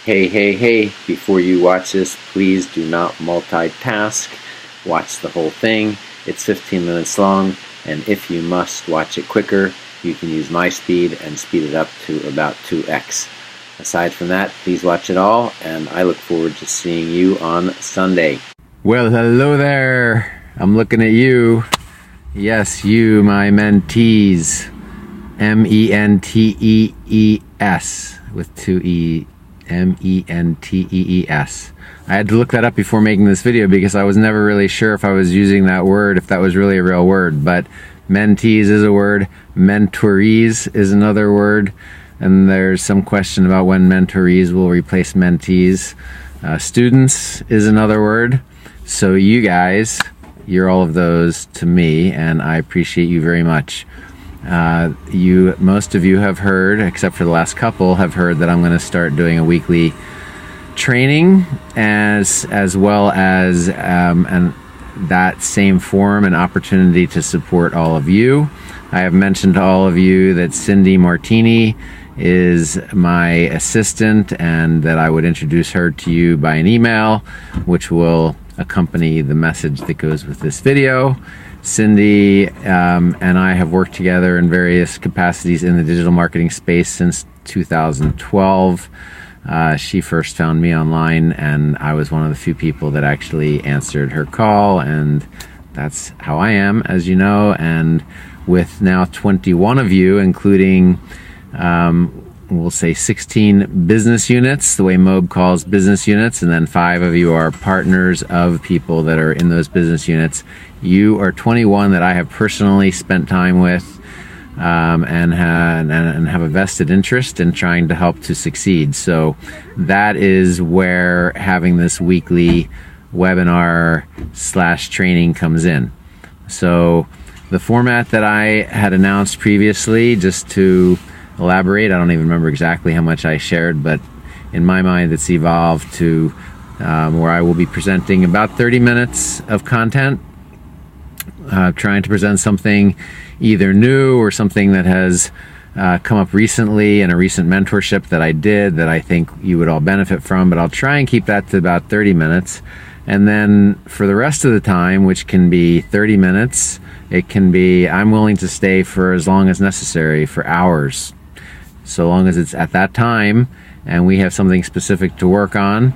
Hey, before you watch this, please do not multitask. Watch the whole thing. It's 15 minutes long, and if you must watch it quicker, you can use my speed and speed it up to about 2x. Aside from that, please watch it all, and I look forward to seeing you on Sunday. Well, hello there. I'm looking at you. Yes, you, my mentees. M-E-N-T-E-E-S with 2 E. M-E-N-T-E-E-S. I had to look that up before making this video because I was never really sure if I was using that word, if that was really a real word. But mentees is a word, mentorees is another word, and there's some question about when mentorees will replace mentees. Students is another word. So you guys, you're all of those to me, and I appreciate you very much. Most of you have heard, except for the last couple, have heard that I'm going to start doing a weekly training as well as that same forum and opportunity to support all of you. I have mentioned to all of you that Cindy Martini is my assistant and that I would introduce her to you by an email, which will accompany the message that goes with this video. Cindy and I have worked together in various capacities in the digital marketing space since 2012. She first found me online, and I was one of the few people that actually answered her call, and that's how I am, as you know. And with now 21 of you, including we'll say 16 business units, the way M.O.B.E calls business units, and then 5 of you are partners of people that are in those business units. You are 21 that I have personally spent time with and have a vested interest in trying to help to succeed. So that is where having this weekly webinar / training comes in. So the format that I had announced previously, just to elaborate, I don't even remember exactly how much I shared, but in my mind it's evolved to where I will be presenting about 30 minutes of content, trying to present something either new or something that has come up recently in a recent mentorship that I did that I think you would all benefit from, but I'll try and keep that to about 30 minutes. And then for the rest of the time, which can be 30 minutes, it can be, I'm willing to stay for as long as necessary, for hours, so long as it's at that time and we have something specific to work on.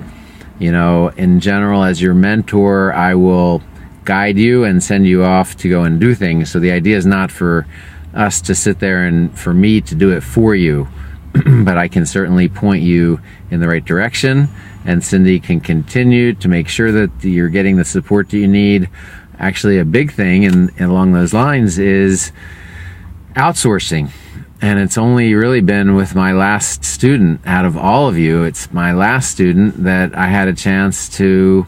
You know, in general, as your mentor, I will guide you and send you off to go and do things. So the idea is not for us to sit there and for me to do it for you, but I can certainly point you in the right direction, and Cindy can continue to make sure that you're getting the support that you need. Actually, a big thing and along those lines is outsourcing. And it's only really been with my last student out of all of you. It's my last student that I had a chance to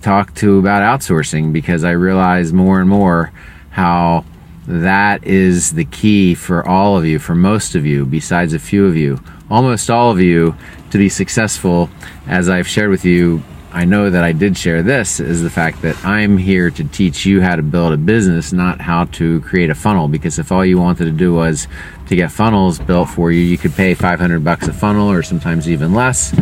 talk to about outsourcing, because I realize more and more how that is the key for all of you, for most of you, besides a few of you, almost all of you, to be successful. As I've shared with you, I know that I did share this, is the fact that I'm here to teach you how to build a business, not how to create a funnel. Because if all you wanted to do was to get funnels built for you, you could pay $500 a funnel, or sometimes even less,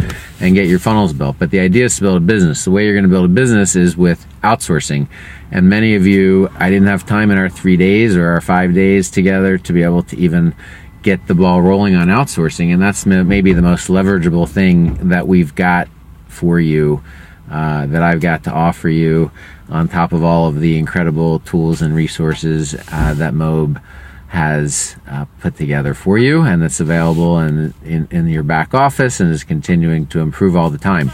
and get your funnels built. But the idea is to build a business. The way you're going to build a business is with outsourcing. And many of you, I didn't have time in our 3 days or our 5 days together to be able to even get the ball rolling on outsourcing. And that's maybe the most leverageable thing that we've got for you, that I've got to offer you, on top of all of the incredible tools and resources that M.O.B.E has put together for you, and that's available in your back office and is continuing to improve all the time.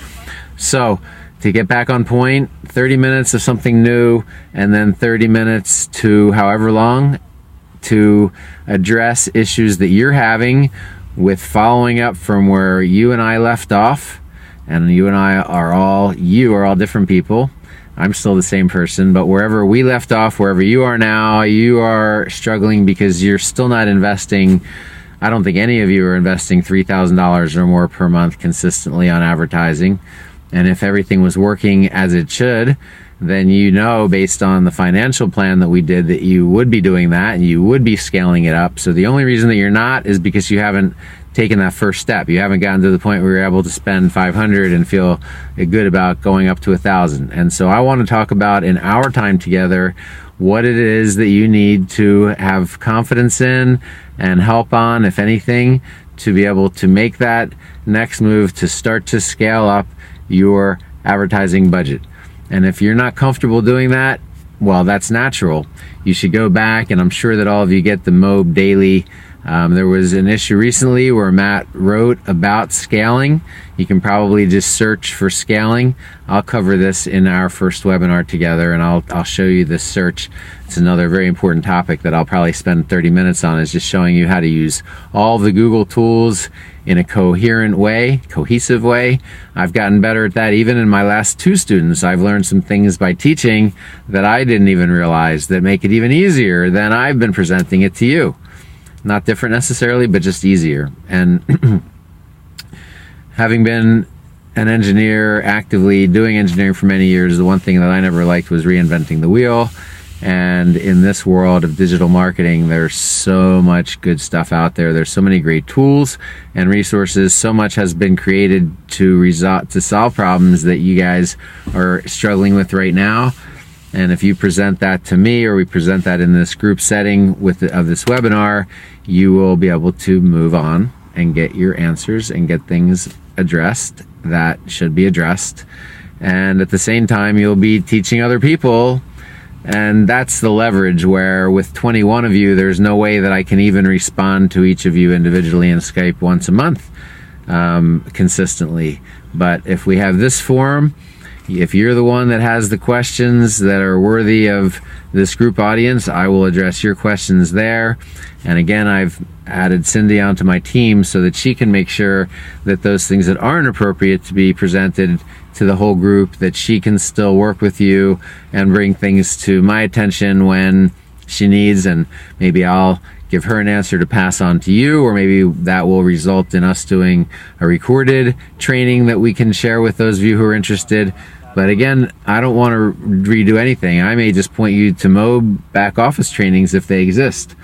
So to get back on point, 30 minutes of something new, and then 30 minutes to however long to address issues that you're having with following up from where you and I left off. And you and I are all different people. I'm still the same person, but wherever we left off, wherever you are now, you are struggling because you're still not investing. I don't think any of you are investing $3,000 or more per month consistently on advertising. And if everything was working as it should, then you know, based on the financial plan that we did, that you would be doing that and you would be scaling it up. So the only reason that you're not is because you haven't taken that first step. You haven't gotten to the point where you're able to spend 500 and feel good about going up to 1,000. And so I want to talk about, in our time together, what it is that you need to have confidence in and help on, if anything, to be able to make that next move to start to scale up your advertising budget. And if you're not comfortable doing that, well, that's natural. You should go back, and I'm sure that all of you get the M.O.B.E daily. There was an issue recently where Matt wrote about scaling. You can probably just search for scaling. I'll cover this in our first webinar together, and I'll show you this search. It's another very important topic that I'll probably spend 30 minutes on, is just showing you how to use all the Google tools in a coherent way, cohesive way. I've gotten better at that. Even in my last 2 students, I've learned some things by teaching that I didn't even realize that make it even easier than I've been presenting it to you. Not different necessarily, but just easier. And having been an engineer, actively doing engineering for many years, the one thing that I never liked was reinventing the wheel. And in this world of digital marketing, there's so much good stuff out there. There's so many great tools and resources. So much has been created to solve problems that you guys are struggling with right now. And if you present that to me, or we present that in this group setting of this webinar, you will be able to move on and get your answers and get things addressed that should be addressed. And at the same time, you'll be teaching other people. And that's the leverage, where with 21 of you, there's no way that I can even respond to each of you individually in Skype once a month consistently. But if we have this forum, if you're the one that has the questions that are worthy of this group audience, I will address your questions there. And again, I've added Cindy onto my team so that she can make sure that those things that aren't appropriate to be presented to the whole group, that she can still work with you and bring things to my attention when she needs, and maybe I'll give her an answer to pass on to you, or maybe that will result in us doing a recorded training that we can share with those of you who are interested. But again, I don't want to redo anything. I may just point you to M.O.B.E back office trainings if they exist.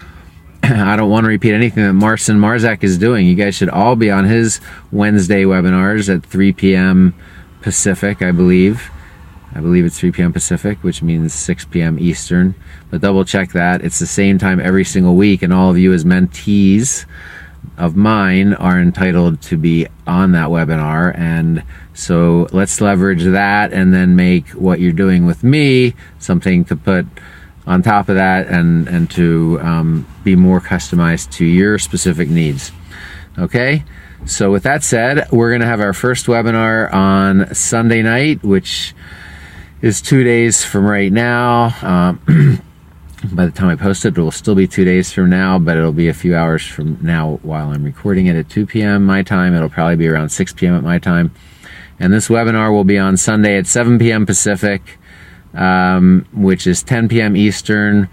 I don't want to repeat anything that Marcin Marzak is doing. You guys should all be on his Wednesday webinars at 3 p.m. Pacific, I believe. I believe it's 3 p.m. Pacific, which means 6 p.m. Eastern. But double check that. It's the same time every single week, and all of you as mentees of mine are entitled to be on that webinar. And so let's leverage that, and then make what you're doing with me something to put on top of that, and to be more customized to your specific needs. Okay? So with that said, we're going to have our first webinar on Sunday night, which is 2 days from right now. By the time I post it, it will still be 2 days from now, but it'll be a few hours from now while I'm recording it at 2 p.m. my time. It'll probably be around 6 p.m. at my time. And this webinar will be on Sunday at 7 p.m. Pacific, which is 10 p.m. Eastern.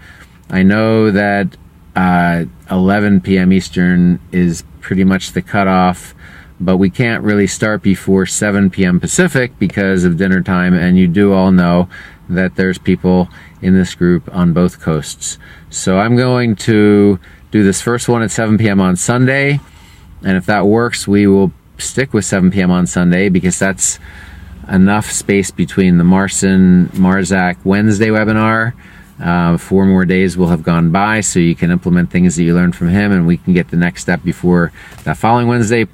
I know that 11 p.m. Eastern is pretty much the cutoff, but we can't really start before 7 p.m. Pacific because of dinner time, and you do all know that there's people in this group on both coasts. So I'm going to do this first one at 7 p.m. on Sunday, and if that works, we will stick with 7 p.m. on Sunday, because that's enough space between the Marcin Marzak Wednesday webinar. 4 more days will have gone by, so you can implement things that you learned from him, and we can get the next step before that following Wednesday.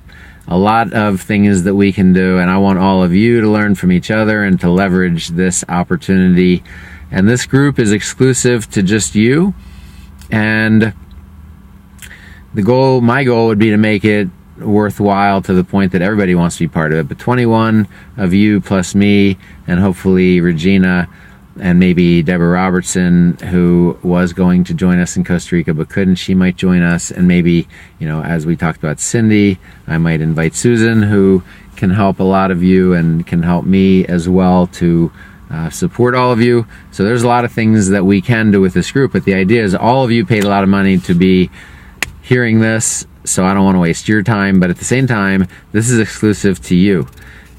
A lot of things that we can do, and I want all of you to learn from each other and to leverage this opportunity. And this group is exclusive to just you, and my goal would be to make it worthwhile to the point that everybody wants to be part of it. But 21 of you plus me, and hopefully Regina, and maybe Deborah Robertson, who was going to join us in Costa Rica but couldn't, she might join us. And maybe, as we talked about Cindy, I might invite Susan, who can help a lot of you and can help me as well to support all of you. So there's a lot of things that we can do with this group, but the idea is all of you paid a lot of money to be hearing this, so I don't want to waste your time, but at the same time, this is exclusive to you.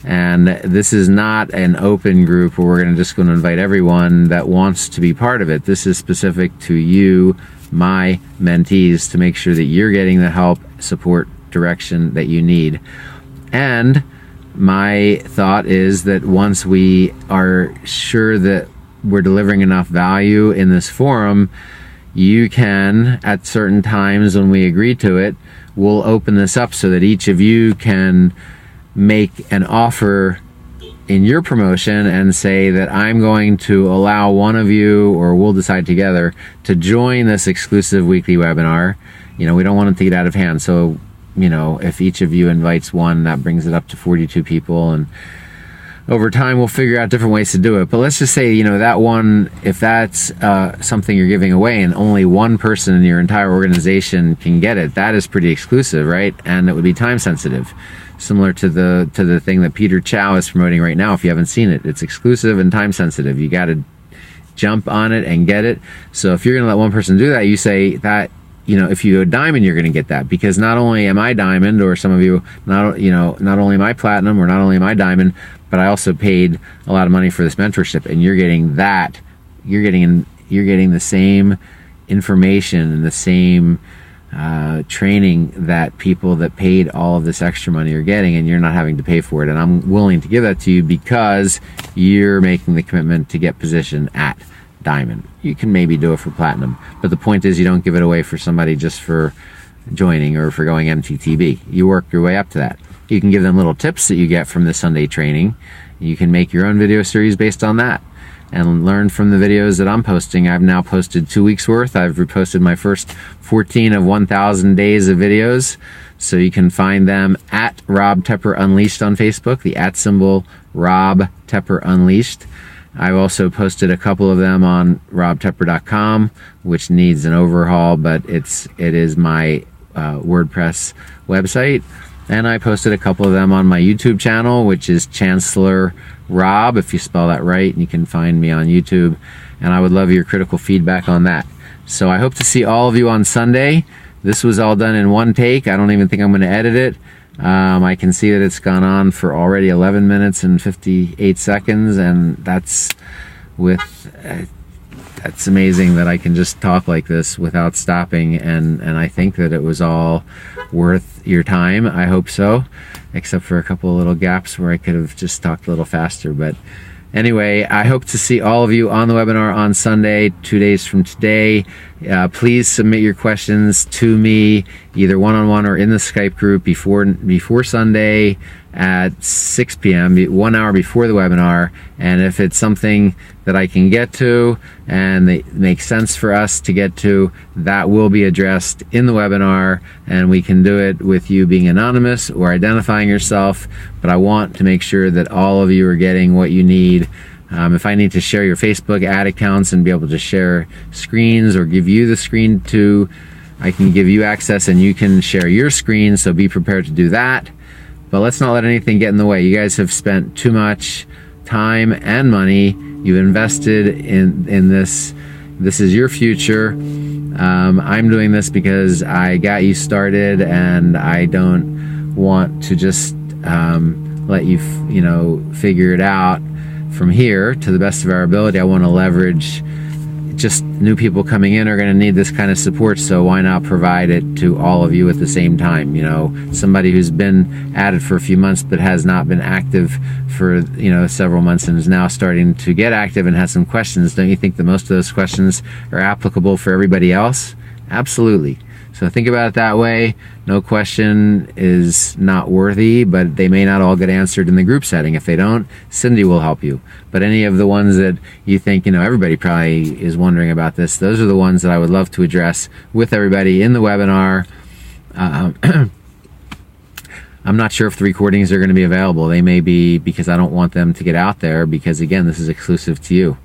And this is not an open group where we're just going to invite everyone that wants to be part of it. This is specific to you, my mentees, to make sure that you're getting the help, support, direction that you need. And my thought is that once we are sure that we're delivering enough value in this forum, you can, at certain times when we agree to it, we'll open this up so that each of you can make an offer in your promotion and say that I'm going to allow one of you, or we'll decide together, to join this exclusive weekly webinar. You know, we don't want it to get out of hand. So, you know, if each of you invites one, that brings it up to 42 people. And over time, we'll figure out different ways to do it. But let's just say, you know, that one, if that's something you're giving away and only one person in your entire organization can get it, that is pretty exclusive, right? And it would be time sensitive. Similar to the thing that Peter Chow is promoting right now. If you haven't seen it, it's exclusive and time sensitive. You got to jump on it and get it. So if you're going to let one person do that, you say that, you know, if you go diamond, you're going to get that, because not only am I diamond, or some of you, not only am I platinum, or not only am I diamond, but I also paid a lot of money for this mentorship, and you're getting that. You're getting the same information and the same training that people that paid all of this extra money are getting, and you're not having to pay for it. And I'm willing to give that to you because you're making the commitment to get positioned at diamond. You can maybe do it for platinum, but the point is you don't give it away for somebody just for joining or for going MTTB. You work your way up to that. You can give them little tips that you get from the Sunday training. You can make your own video series based on that and learn from the videos that I'm posting. I've now posted 2 weeks worth. I've reposted my first 14 of 1,000 days of videos. So you can find them at Rob Tepper Unleashed on Facebook, the @ symbol Rob Tepper Unleashed. I've also posted a couple of them on robtepper.com, which needs an overhaul, but it is my WordPress website. And I posted a couple of them on my YouTube channel, which is Chancellor Rob, if you spell that right, and you can find me on YouTube. And I would love your critical feedback on that. So I hope to see all of you on Sunday. This was all done in one take. I don't even think I'm going to edit it. I can see that it's gone on for already 11 minutes and 58 seconds, and that's amazing that I can just talk like this without stopping, and I think that it was all worth your time. I hope so, except for a couple of little gaps where I could have just talked a little faster. But anyway, I hope to see all of you on the webinar on Sunday, 2 days from today. Please submit your questions to me, either one-on-one or in the Skype group before Sunday at 6 p.m., 1 hour before the webinar. And if it's something that I can get to and it makes sense for us to get to, that will be addressed in the webinar, and we can do it with you being anonymous or identifying yourself. But I want to make sure that all of you are getting what you need. If I need to share your Facebook ad accounts and be able to share screens, or give you the screen too, I can give you access and you can share your screen, so be prepared to do that. But let's not let anything get in the way. You guys have spent too much time and money. You've invested in this. This is your future. I'm doing this because I got you started, and I don't want to just let you, figure it out from here. To the best of our ability, I want to leverage. Just new people coming in are going to need this kind of support, so why not provide it to all of you at the same time? Somebody who's been at it for a few months but has not been active for several months and is now starting to get active and has some questions. Don't you think that most of those questions are applicable for everybody else? Absolutely. So think about it that way. No question is not worthy, but they may not all get answered in the group setting. If they don't, Cindy will help you. But any of the ones that you think, everybody probably is wondering about this, those are the ones that I would love to address with everybody in the webinar. I'm not sure if the recordings are going to be available. They may be, because I don't want them to get out there, because again, this is exclusive to you.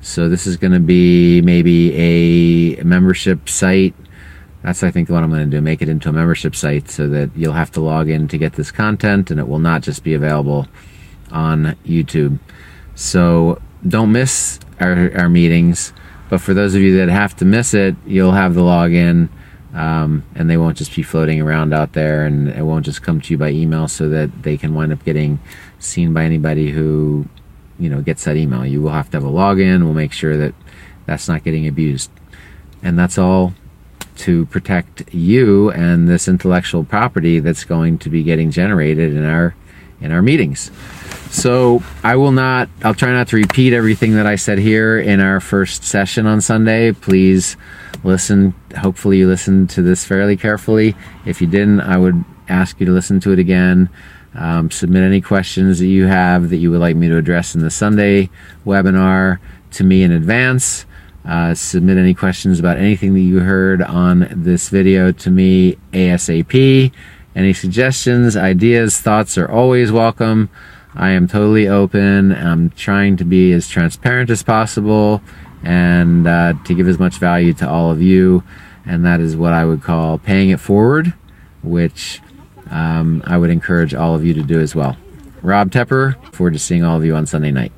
So this is going to be maybe a membership site. That's, I think, what I'm going to do, make it into a membership site so that you'll have to log in to get this content, and it will not just be available on YouTube. So don't miss our meetings, but for those of you that have to miss it, you'll have the login and they won't just be floating around out there, and it won't just come to you by email so that they can wind up getting seen by anybody who, you know, gets that email. You will have to have a login. We'll make sure that that's not getting abused. And that's all to protect you and this intellectual property that's going to be getting generated in our meetings. So I'll try not to repeat everything that I said here in our first session on Sunday. Please listen. Hopefully you listened to this fairly carefully. If you didn't, I would ask you to listen to it again. Submit any questions that you have that you would like me to address in the Sunday webinar to me in advance. Submit any questions about anything that you heard on this video to me ASAP. Any suggestions, ideas, thoughts are always welcome. I am totally open. I'm trying to be as transparent as possible and to give as much value to all of you. And that is what I would call paying it forward, which I would encourage all of you to do as well. Rob Tepper, forward to seeing all of you on Sunday night.